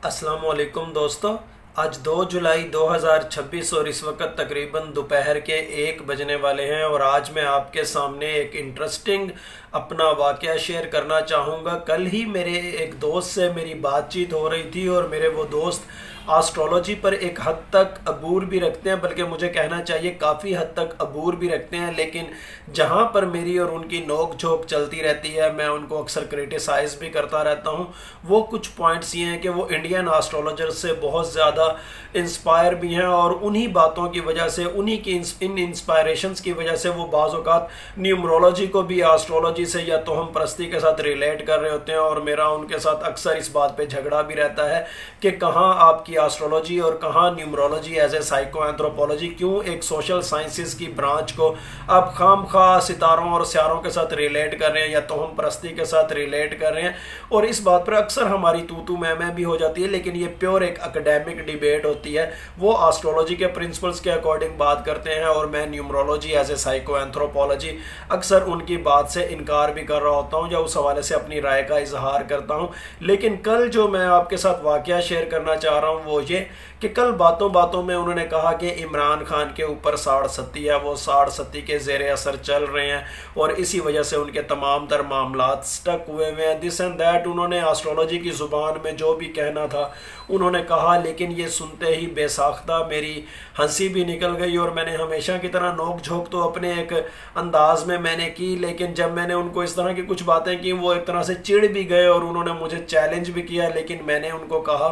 अस्सलाम वालेकुम दोस्तों। आज 2 जुलाई 2026 और इस वक्त तकरीबन दोपहर के 1 बजने वाले हैं और आज मैं आपके सामने एक इंटरेस्टिंग अपना वाक़या शेयर करना चाहूँगा। कल ही मेरे एक दोस्त से मेरी बातचीत हो रही थी और मेरे वो दोस्त एस्ट्रोलॉजी पर एक हद तक अबूर भी रखते हैं, बल्कि मुझे कहना चाहिए काफ़ी हद तक अबूर भी रखते हैं। लेकिन जहाँ पर मेरी और उनकी नोक झोंक चलती रहती है, मैं उनको अक्सर क्रिटिसाइज़ भी करता रहता हूँ। वो कुछ पॉइंट्स ये हैं कि वो इंडियन एस्ट्रोलॉजर से बहुत ज़्यादा इंस्पायर भी हैं और उन्हीं बातों की वजह से, उन्हीं की इन इंस्पायरेशंस की वजह से वो बाज़ औक़ात न्यूमरोलॉजी को भी एस्ट्रोलॉजी से या तोहम परस्ती के साथ रिलेट कर रहे होते हैं। और मेरा उनके साथ अक्सर इस बात पे झगड़ा भी रहता है कि कहाँ आपकी एस्ट्रोलॉजी और कहाँ numerology as a psycho anthropology, क्यों एक सोशल साइंसेस की ब्रांच को आप खामखा सितारों और स्यारों के साथ रिलेट कर रहे हैं या तोहम परस्ती के साथ रिलेट कर रहे हैं। और इस बात पर अक्सर हमारी तू मैं भी हो जाती है, लेकिन ये प्योर एक एकेडमिक डिबेट होती है। वो एस्ट्रोलॉजी के प्रिंसिपल्स के अकॉर्डिंग बात करते हैं और मैं numerology as a psycho anthropology अक्सर उनकी बात से इनकार भी कर रहा होता हूँ या उस हवाले से अपनी राय का इजहार करता हूँ। लेकिन कल जो मैं आपके साथ वाकया शेयर करना चाह रहा हूँ वो ये कि कल बातों बातों में उन्होंने कहा कि इमरान खान के ऊपर साड़ सती है, वो साड़ सती के ज़ेरे असर चल रहे हैं और इसी वजह से उनके तमाम तर मामलात स्टक हुए हुए हैं, दिस एंड दैट। उन्होंने एस्ट्रोलॉजी की ज़ुबान में जो भी कहना था उन्होंने कहा, लेकिन ये सुनते ही बेसाख्ता मेरी हंसी भी निकल गई और मैंने हमेशा की तरह नोक झोंक तो अपने एक अंदाज में मैंने की। लेकिन जब मैंने उनको इस तरह की कुछ बातें की वो एक तरह से चिढ़ भी गए और उन्होंने मुझे चैलेंज भी किया। लेकिन मैंने उनको कहा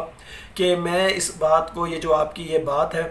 कि मैं इस बात को, ये जो आपकी ये बात है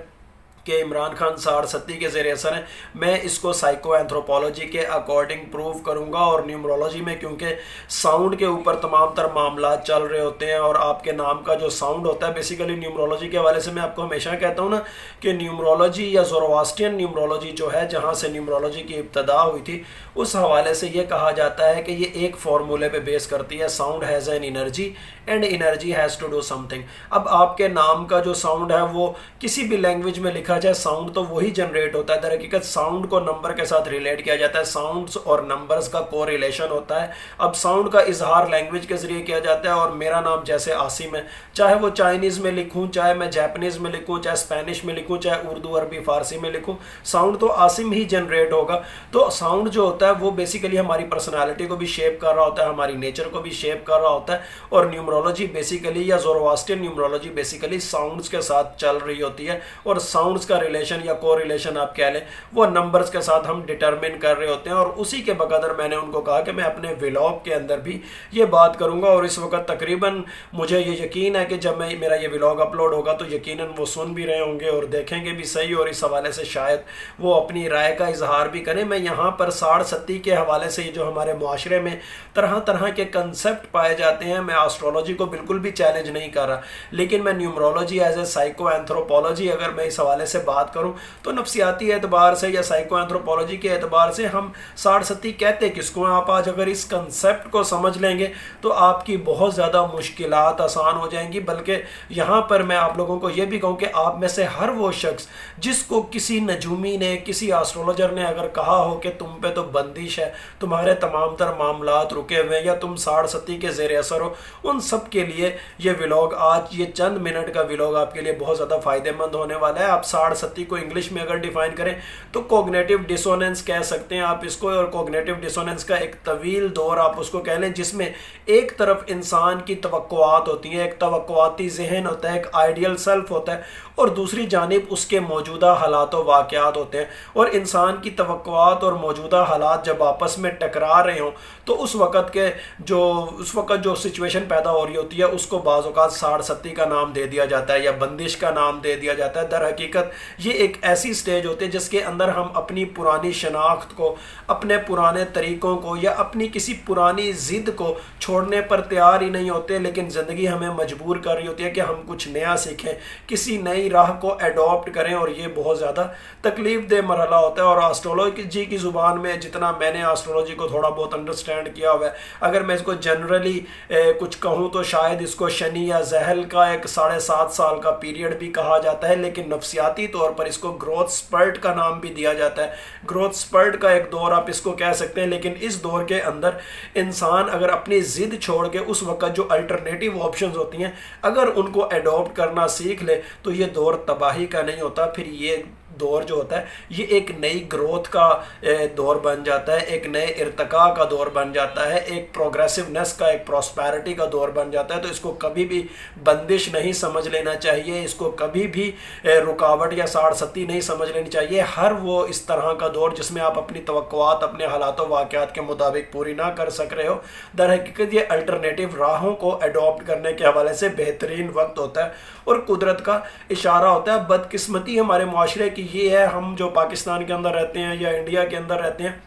कि इमरान खान साड़ सत्ती के ज़ेरे असर हैं, मैं इसको साइको एंथ्रोपोलॉजी के अकॉर्डिंग प्रूव करूंगा। और न्यूमरोलॉजी में क्योंकि साउंड के ऊपर तमाम तर मामला चल रहे होते हैं और आपके नाम का जो साउंड होता है, बेसिकली न्यूमरोलॉजी के हवाले से मैं आपको हमेशा कहता हूँ ना कि न्यूमरोलॉजी या ज़ोरोआस्ट्रियन न्यूमरोलॉजी जो है, जहाँ से न्यूमरोलॉजी की इब्तदा हुई थी, उस हवाले से ये कहा जाता है कि ये एक फार्मूले पे बेस करती है, sound has an energy and energy has to do something. अब आपके नाम का जो साउंड है वो किसी भी लैंग्वेज में लिखा जाए, साउंड तो वही जनरेट होता है। दर हकीकत साउंड को नंबर के साथ रिलेट किया जाता है, साउंड्स और नंबर्स का को रिलेशन होता है। अब साउंड का इजहार लैंग्वेज के ज़रिए किया जाता है और मेरा नाम जैसे आसिम है, चाहे वो चाइनीज़ में लिखूँ, चाहे मैं जापानीज़ में लिखूँ, चाहे स्पेनिश में लिखूँ, चाहे उर्दू अरबी फ़ारसी में लिखूँ, साउंड तो आसिम ही जनरेट होगा। तो साउंड जो होता है वो बेसिकली हमारी पर्सनालिटी को भी शेप कर रहा होता है, हमारी नेचर को भी शेप कर रहा होता है। और न्यूमरोलॉजी बेसिकली या ज़ोरोआस्ट्रियन न्यूमरोलॉजी बेसिकली साउंड्स के साथ चल रही होती है और साउंड्स का रिलेशन या को रिलेशन आप कह लें वो नंबर्स के साथ हम डिटरमिन कर रहे होते हैं। और उसी के बगैर मैंने उनको कहा कि मैं अपने व्लॉग के अंदर भी ये बात करूंगा और इस वक्त तकरीबन मुझे ये यकीन है कि जब मैं मेरा ये व्लॉग अपलोड होगा तो यकीनन वो सुन भी रहे होंगे और देखेंगे भी सही, और इस हवाले से शायद वो अपनी राय का इजहार भी करें। मैं यहाँ पर साड़ सत्ती के हवाले से जो हमारे माशरे में तरह तरह के कंसेप्ट पाए जाते हैं, मैं एस्ट्रोलॉजी को बिल्कुल भी चैलेंज नहीं कर रहा, लेकिन मैं numerology as a psycho anthropology अगर मैं इस हवाले से बात करूं तो नफ्सियाती एतबार से या साइको एंथ्रोपोलॉजी के एतबार से हम साड़ सत्ती कहते किसको हैं। आप आज अगर इस कंसेप्ट को समझ लेंगे तो आपकी बहुत ज़्यादा मुश्किलात आसान हो जाएंगी। बल्कि यहाँ पर मैं आप लोगों को ये भी कहूँ कि आप में से हर वो शख्स जिसको किसी नजूमी ने, किसी एस्ट्रोलॉजर ने अगर कहा हो कि तुम पे तो बंदिश है, तुम्हारे तमाम तर मामलात रुके हुए हैं या तुम साड़ सत्ती के ज़ेरे असर हो, उन सब के लिए ये व्लॉग, आज ये चंद मिनट का व्लॉग आपके लिए बहुत ज़्यादा फ़ायदेमंद होने वाला है। आप साड़ सत्ती को इंग्लिश में अगर डिफाइन करें तो कॉग्निटिव डिसोनेंस कह सकते हैं आप इसको। और कॉग्निटिव डिसोनेंस का एक तवील दौर आप उसको कह लें जिसमें एक तरफ इंसान की तवक्कुआत होती हैं, एक तवक्कुआती जहन होता है, एक आइडियल सेल्फ होता है, और दूसरी जानिब उसके मौजूदा हालात और वाक़यात होते हैं। और इंसान की तवक्कुआत और मौजूदा हालात जब आपस में टकरा रहे हों तो उस वक़्त जो सिचुएशन पैदा हो रही होती है उसको बाज़ औक़ात साड़ सत्ती का नाम दे दिया जाता है या बंदिश का नाम दे दिया जाता है। दर हकीकत ये एक ऐसी स्टेज होती है जिसके अंदर हम अपनी पुरानी शनाख्त को, अपने पुराने तरीक़ों को या अपनी किसी पुरानी ज़िद को छोड़ने पर तैयार ही नहीं होते, लेकिन ज़िंदगी हमें मजबूर कर रही होती है कि हम कुछ नया सीखें, किसी नई राह को एडॉप्ट करें, और ये बहुत ज़्यादा तकलीफ़ दह मरहला होता है। और एस्ट्रोलॉजी की ज़ुबान में जितना जितना मैंने एस्ट्रोलॉजी को थोड़ा बहुत अंडरस्टैंड किया हुआ है, अगर मैं इसको जनरली कुछ कहूँ तो शायद इसको शनि या जहल का एक 7.5 साल का पीरियड भी कहा जाता है, लेकिन नफ्सियाती तौर पर इसको ग्रोथ स्पर्ट का नाम भी दिया जाता है। ग्रोथ स्पर्ट का एक दौर आप इसको कह सकते हैं, लेकिन इस दौर के अंदर इंसान अगर अपनी जिद छोड़ के उस वक्त जो अल्टरनेटिव ऑप्शंस होती हैं अगर उनको अडॉप्ट करना सीख ले तो ये दौर तबाही का नहीं होता, फिर ये दौर जो होता है ये एक नई ग्रोथ का दौर बन जाता है, एक नए इर्तिका का दौर बन जाता है, एक प्रोग्रेसिवनेस का, एक प्रॉस्पेरिटी का दौर बन जाता है। तो इसको कभी भी बंदिश नहीं समझ लेना चाहिए, इसको कभी भी रुकावट या साड़सती नहीं समझ लेनी चाहिए। हर वो इस तरह का दौर जिसमें आप अपनी तवक्कुआत अपने हालात वाक़यात के मुताबिक पूरी ना कर सक रहे हो, दर हकीकत ये अल्टरनेटिव राहों को अडॉप्ट करने के हवाले से बेहतरीन वक्त होता है और कुदरत का इशारा होता है। बदकिस्मती हमारे माशरे की ये है, हम जो पाकिस्तान के अंदर रहते हैं या इंडिया के अंदर रहते हैं,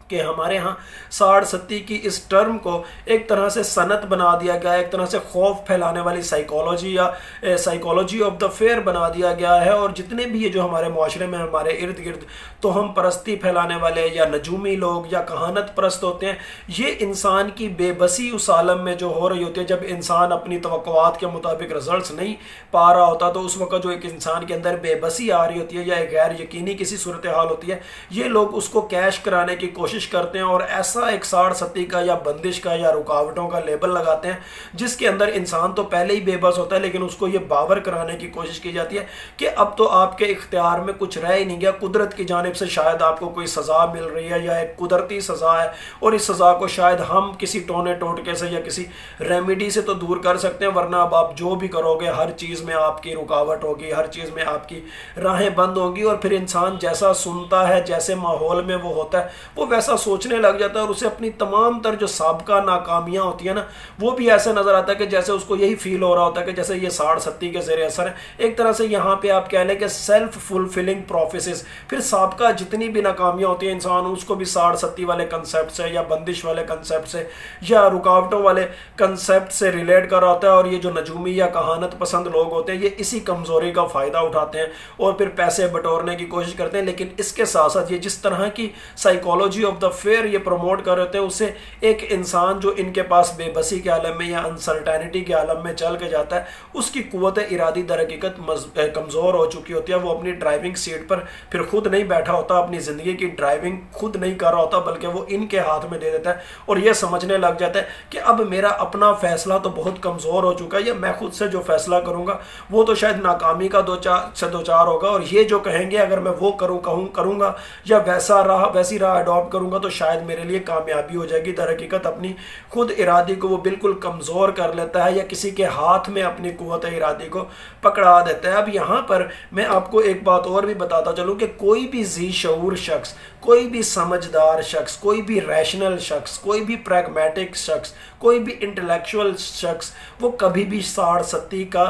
कि हमारे यहाँ साड़-सत्ती की इस टर्म को एक तरह से सनत बना दिया गया है, एक तरह से खौफ फैलाने वाली साइकोलॉजी या साइकोलॉजी ऑफ द फेयर बना दिया गया है। और जितने भी ये जो हमारे माशरे में हमारे इर्द गिर्द तो हम परस्ती फैलाने वाले या नजूमी लोग या कहानत परस्त होते हैं, ये इंसान की बेबसी उस आलम में जो हो रही होती है, जब इंसान अपनी तवक्कुआत के मुताबिक रिजल्ट्स नहीं पा रहा होता तो उस वक्त जो एक इंसान के अंदर बेबसी आ रही होती है या एक गैर यकीनी किसी सूरत हाल होती है, ये लोग उसको कैश कराने की कोशिश करते हैं और ऐसा एक साड़-सत्ती का या बंदिश का या रुकावटों का लेबल लगाते हैं जिसके अंदर इंसान तो पहले ही बेबस होता है, लेकिन उसको ये बावर कराने की कोशिश की जाती है कि अब तो आपके इख्तियार में कुछ रह ही नहीं गया, कुदरत की जानिब से शायद आपको कोई सज़ा मिल रही है या एक कुदरती सज़ा है और इस सज़ा को शायद हम किसी टोने टोटके से या किसी रेमेडी से तो दूर कर सकते हैं, वरना अब आप जो भी करोगे हर चीज़ में आपकी रुकावट होगी, हर चीज़ में आपकी राहें बंद होंगी। और फिर इंसान जैसा सुनता है, जैसे माहौल में वो होता है, वो वैसा सोचने लग जाता है और उसे अपनी तमाम तर जो साबका नाकामियां होती है ना, वो भी ऐसे नजर आता है कि जैसे उसको यही फील हो रहा होता है कि जैसे ये साड़-सत्ती के ज़ेरे असर है। एक तरह से यहाँ पे आप कह लें कि सेल्फ फुलफिलिंग प्रोफेसिस, फिर साबका जितनी भी नाकामियां होती हैं इंसान उसको भी साड़-सत्ती वाले कंसेप्ट से या बंदिश वाले कंसेप्ट से या रुकावटों वाले कंसेप्ट से रिलेट कर रहा होता है। और ये जो नजूमी या कहानत पसंद लोग होते हैं ये इसी कमज़ोरी का फ़ायदा उठाते हैं और फिर पैसे बटोरने की कोशिश करते हैं। लेकिन इसके साथ साथ ये जिस तरह की साइकोलॉजी ऑफ द फेयर ये प्रमोट कर रहे थे, उससे एक इंसान जो इनके पास बेबसी के आलम में या अनसर्टेनिटी के आलम में चल के जाता है, उसकी कुव्वत इरादी दर हकीकत कमज़ोर हो चुकी होती है। वो अपनी ड्राइविंग सीट पर फिर खुद नहीं बैठा होता, अपनी ज़िंदगी की ड्राइविंग खुद नहीं कर रहा होता, बल्कि वो इनके हाथ में दे देता है और ये समझने लग जाता है कि अब मेरा अपना फैसला तो बहुत कमज़ोर हो चुका है, या मैं खुद से जो फैसला करूँगा वो तो शायद नाकामी का दो चार होगा, और ये जो कहेंगे अगर मैं वो करूँगा या वैसी राह अडॉप्ट करूँगा तो शायद मेरे लिए कामयाबी हो जाएगी। दर हकीकत अपनी खुद इरादी को वो बिल्कुल कमज़ोर कर लेता है या किसी के हाथ में अपनी कुव्वत इरादी को पकड़ा देता है। अब यहाँ पर मैं आपको एक बात और भी बताता चलूँ कि कोई भी जी शऊर शख्स, कोई भी समझदार शख्स, कोई भी रैशनल शख्स, कोई भी प्रैग्मेटिक शख्स, कोई भी इंटेलेक्चुअल शख्स, वो कभी भी साड़-सत्ती का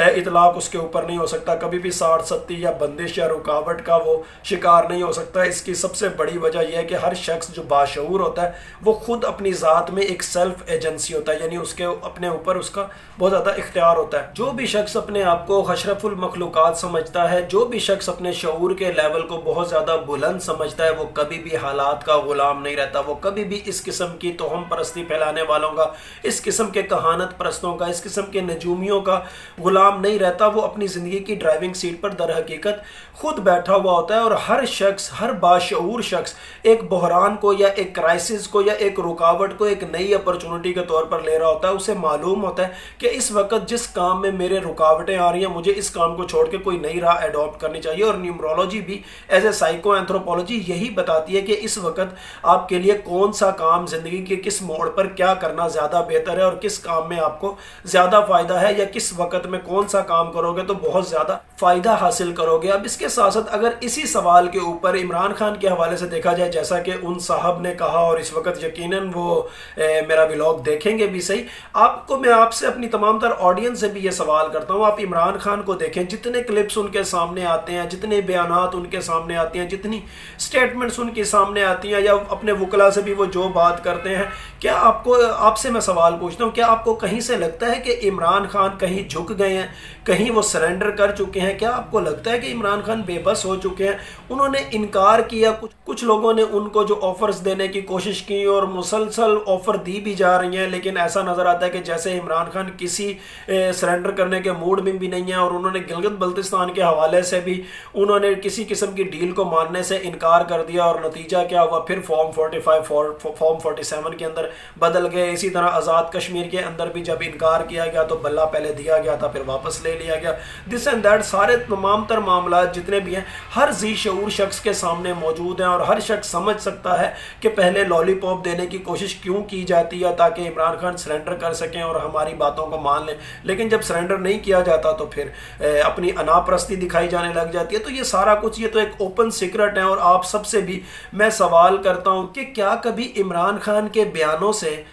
इतलाक उसके ऊपर नहीं हो सकता, कभी भी साड़-सत्ती या बंदिश या रुकावट का वो शिकार नहीं हो सकता। इसकी सबसे बड़ी वजह यह है कि हर शख्स जो बाशऊर होता है वो खुद अपनी ज़ात में एक सेल्फ एजेंसी होता है, यानी उसके अपने ऊपर उसका बहुत ज़्यादा इख्तियार होता है। जो भी शख्स अपने आप को अशरफुल मखलूक़ात समझता है, जो भी शख्स अपने शऊर के लेवल को बहुत ज़्यादा बुलंद समझता है, वो कभी भी हालात का गुलाम नहीं रहता, वो कभी भी इस किस्म की तोहम परस्ती फैलाने वालों का, इस किस्म के कहानत परस्तों का, इस किस्म के नजूमियों का गुलाम नहीं रहता। वो अपनी ज़िंदगी की ड्राइविंग सीट पर दर हकीकत खुद बैठा हुआ होता है और हर शख्स, हर बाशऊर शख्स एक बहरान को या एक क्राइसिस को या एक रुकावट को एक नई अपॉर्चुनिटी के तौर पर ले रहा होता है। उसे मालूम होता है कि इस वक्त जिस काम में मेरे रुकावटें आ रही हैं, मुझे इस काम को छोड़ के कोई नई राह अडॉप्ट करनी चाहिए। और न्यूमरोलॉजी भी एज ए साइको एंथ्रोपोलॉजी यही बताती है कि इस वक्त आपके लिए कौन सा काम ज़िंदगी के किस मोड़ पर क्या करना ज़्यादा बेहतर है और किस काम में आपको ज़्यादा फ़ायदा है, या किस वक्त में कौन सा काम करोगे तो बहुत ज़्यादा फ़ायदा हासिल करोगे। अब इसके साथ साथ अगर इसी सवाल के ऊपर इमरान खान के हवाले से देखा जाए, जैसा कि उन साहब ने कहा और इस वक्त यकीनन वो मेरा व्लॉग देखेंगे भी सही, मैं आपसे अपनी तमाम तर ऑडियंस से भी ये सवाल करता हूँ, आप इमरान खान को देखें, जितने क्लिप्स उनके सामने आते हैं, जितने बयानात उनके सामने आते हैं, जितनी स्टेटमेंट स्टेटमेंट्स उनके सामने आती हैं या अपने वकला से भी वो जो बात करते हैं, क्या आपसे मैं सवाल पूछता हूँ, क्या आपको कहीं से लगता है कि इमरान खान कहीं झुक गए हैं, कहीं वो सरेंडर कर चुके हैं? क्या आपको लगता है कि इमरान खान बेबस हो चुके हैं? उन्होंने इनकार किया, कुछ लोगों ने उनको जो ऑफर्स देने की कोशिश की और मुसलसल ऑफर दी भी जा रही हैं, लेकिन ऐसा नज़र आता है कि जैसे इमरान खान किसी सरेंडर करने के मूड में भी नहीं है, और उन्होंने गिलगित बल्तिस्तान के हवाले से भी उन्होंने किसी किस्म की डील को मानने से इनकार कर दिया, और नतीजा क्या हुआ, फिर फॉर्म 45 फॉर्म 47 के अंदर बदल गए। इसी तरह आज़ाद कश्मीर के अंदर भी जब इनकार किया गया तो बल्ला पहले दिया गया था, फिर वापस ले लिया गया। दिस एंड दैट सारे तमाम तर मामला जितने भी हैं हर जी शऊर शख्स के सामने मौजूद हैं, और हर शख्स समझ सकता है कि पहले लॉलीपॉप देने की कोशिश क्यों की जाती है, ताकि इमरान खान सरेंडर कर सकें और हमारी बातों को मान लें। लेकिन जब सरेंडर नहीं किया जाता तो फिर अपनी अनापरस्ती दिखाई जाने लग जाती है। तो ये सारा कुछ, ये तो एक ओपन सीक्रेट है। और आप सबसे भी मैं सवाल करता हूं कि क्या कभी इमरान खान के बयानों से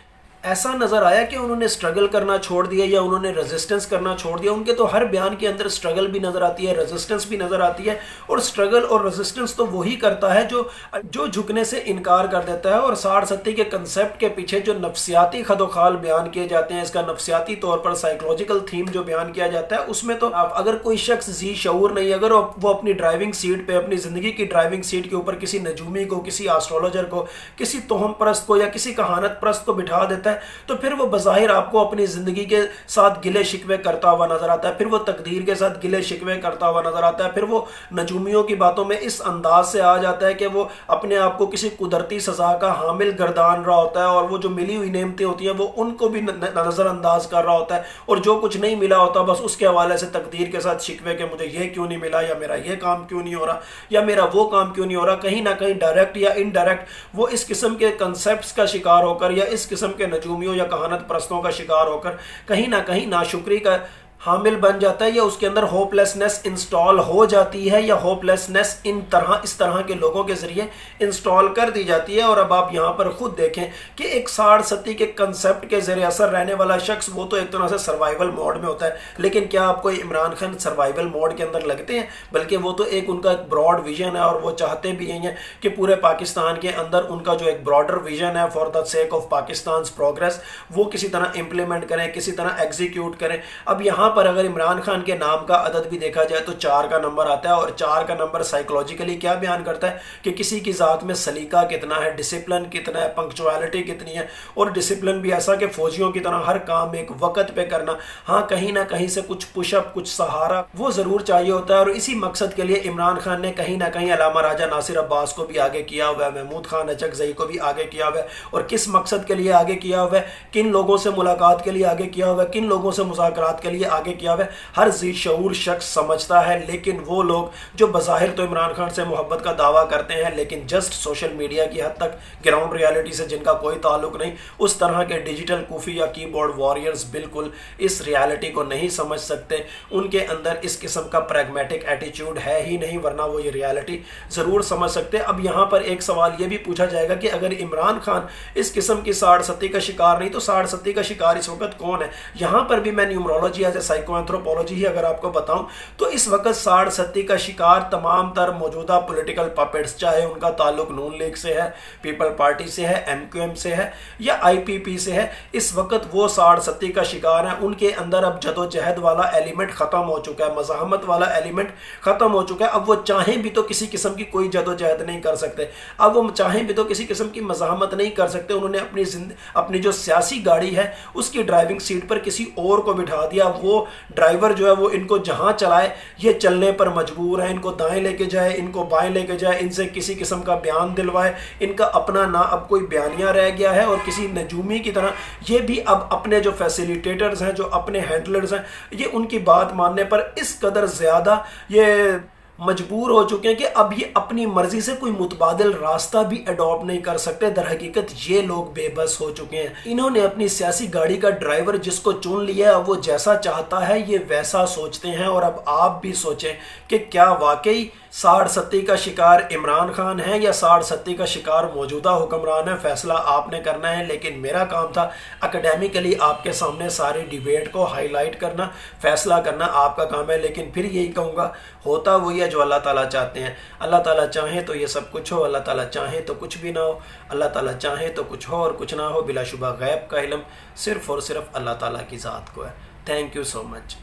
ऐसा नज़र आया कि उन्होंने स्ट्रगल करना छोड़ दिया या उन्होंने रेजिस्टेंस करना छोड़ दिया? उनके तो हर बयान के अंदर स्ट्रगल भी नज़र आती है, रेजिस्टेंस भी नज़र आती है। और स्ट्रगल और रेजिस्टेंस तो वही करता है जो झुकने से इनकार कर देता है। और 60-70 के कंसेप्ट के पीछे जो नफ्सियाती खदोखाल बयान किए जाते हैं, इसका नफ्सियाती तौर पर साइकोलॉजिकल थीम जो बयान किया जाता है, उसमें तो अगर कोई शख्स जी शऊर नहीं, अगर वो अपनी ड्राइविंग सीट पर, अपनी ज़िंदगी की ड्राइविंग सीट के ऊपर किसी नजूमी को, किसी एस्ट्रोलॉजर को, किसी तोहम परस्त को या किसी कहानत परस्त को बिठा देता है, तो फिर वो बज़ाहिर आपको अपनी ज़िंदगी के साथ गिले शिकवे करता हुआ नज़र आता है, फिर वो तकदीर के साथ गिले शिकवे करता हुआ नज़र आता है, फिर वो नजूमियों की बातों में इस अंदाज से आ जाता है कि वो अपने आप को किसी कुदरती सज़ा का हामिल गर्दान रहा होता है, और वो जो मिली हुई नेमतें होती हैं वो उनको भी नज़रअंदाज कर रहा होता है, और जो कुछ नहीं मिला होता बस उसके हवाले से तकदीर के साथ शिकवे के मुझे ये क्यों नहीं मिला, या मेरा ये काम क्यों नहीं हो रहा, या मेरा वो काम क्यों नहीं हो रहा। कहीं ना कहीं डायरेक्ट या इनडायरेक्ट वो इस किस्म के कंसेप्ट्स का शिकार होकर या इस किस्म के नजूमियों या कहानत परस्तों का शिकार होकर कहीं ना कहीं नाशुक्री का हामिल बन जाता है, या उसके अंदर होपलेसनेस इंस्टॉल हो जाती है, या होपलेसनेस इस तरह के लोगों के जरिए इंस्टॉल कर दी जाती है। और अब आप यहाँ पर खुद देखें कि एक 60-70 के कंसेप्ट के जरिए असर रहने वाला शख्स वो तो एक तरह से सर्वाइवल मोड में होता है, लेकिन क्या आपको इमरान खान सर्वाइवल मोड के अंदर लगते हैं? बल्कि वो तो एक उनका एक ब्रॉड विजन है, और वो चाहते भी यही हैं कि पूरे पाकिस्तान के अंदर उनका जो एक ब्रॉडर विजन है for the sake of Pakistan progress, वो किसी तरह इंप्लीमेंट करें, किसी तरह एग्जीक्यूट करें। अब यहाँ पर अगर इमरान खान के नाम का अदद भी देखा जाए तो 4 का नंबर आता है, और 4 का नंबर साइकोलॉजिकली क्या बयान करता है कि किसी की ज़ात में सलीका कितना है, डिसिप्लिन कितना है, पंक्चुअलिटी कितनी है, और डिसिप्लिन भी ऐसा कि फौजियों की तरह हर काम एक वक्त पे करना। हाँ, कहीं ना कहीं से कुछ पुशअप, कुछ सहारा वो ज़रूर चाहिए होता है, और इसी मकसद के लिए इमरान खान ने कहीं ना कहीं अलामा राजा नासिर अब्बास को भी आगे किया हुआ है, महमूद खान अचकज़ई को भी आगे किया हुआ है। और किस मकसद के लिए आगे किया हुआ है, किन लोगों से मुलाकात के लिए आगे किया हुआ है, किन लोगों से मुज़ाकरात के लिए आगे किया हुआ है, हर जी शऊर शख्स समझता है। लेकिन वो लोग जो बज़ाहिर तो इमरान खान से मोहब्बत का दावा करते हैं, लेकिन जस्ट सोशल मीडिया की हद तक, ग्राउंड रियलिटी से जिनका कोई ताल्लुक नहीं, उस तरह के डिजिटल कूफी या कीबोर्ड वॉरियर्स बिल्कुल इस रियलिटी को नहीं समझ सकते। उनके अंदर इस किस्म का प्रैग्मेटिक एटीट्यूड है ही नहीं, वरना वो ये रियलिटी ज़रूर समझ सकते। अब यहाँ पर एक सवाल ये भी पूछा जाएगा कि अगर इमरान खान इस किस्म की 60-70 का शिकार नहीं, तो 60-70 का शिकार इस वक्त कौन है? यहाँ पर भी मैं न्यूमरोलॉजी एज ए साइकोएंथ्रोपोलॉजी ही अगर आपको बताऊं तो इस वक्त 60-70 का शिकार तमाम तर मौजूदा पॉलिटिकल पपेट्स, चाहे उनका ताल्लुक नून लीग से है, पीपल पार्टी से है, MQM से है या IPP से है, इस वक्त वो 60-70 का शिकार है। उनके अंदर अब जदोजहद वाला एलिमेंट ख़त्म हो चुका है, मज़ाहमत वाला एलिमेंट ख़त्म हो चुका है। अब वो चाहें भी तो किसी किस्म की कोई जदोजहद नहीं कर सकते, अब वो चाहें भी तो किसी किस्म की मज़ाहमत नहीं कर सकते। उन्होंने अपनी जो सियासी गाड़ी है उसकी ड्राइविंग सीट पर किसी और को बिठा दिया। वो ड्राइवर जो है वो इनको जहां चलाए, ये चलने पर मजबूर है, इनको दाएं लेके जाए, इनको बाएं लेके जाए, इनसे किसी किस्म का बयान दिलवाए। इनका अपना ना अब कोई बयानिया रह गया है, और किसी नजूमी की तरह ये भी अब अपने जो फैसिलिटेटर्स हैं, जो अपने हैंडलर्स हैं, ये उनकी बात मानने पर इस कदर ज़्यादा ये मजबूर हो चुके हैं कि अब ये अपनी मर्जी से कोई मुतबादिल रास्ता भी अडॉप्ट नहीं कर सकते। दर हकीकत ये लोग बेबस हो चुके हैं। इन्होंने अपनी सियासी गाड़ी का ड्राइवर जिसको चुन लिया, अब वो जैसा चाहता है ये वैसा सोचते हैं। और अब आप भी सोचें कि क्या वाकई साड़ सत्ती का शिकार इमरान खान है या साड़ सत्ती का शिकार मौजूदा हुक्मरान है, फैसला आपने करना है। लेकिन मेरा काम था एकेडमिकली आपके सामने सारी डिबेट को हाईलाइट करना, फैसला करना आपका काम है। लेकिन फिर यही कहूँगा, होता वही है जो अल्लाह ताला चाहते हैं। अल्लाह ताला चाहे तो ये सब कुछ हो, अल्लाह ताला चाहे तो कुछ भी ना हो, अल्लाह ताला चाहे तो कुछ हो और कुछ ना हो। बिलाशुबा गैब का इल्म सिर्फ़ और सिर्फ अल्लाह ताला की ज़ात को है। Thank you so much.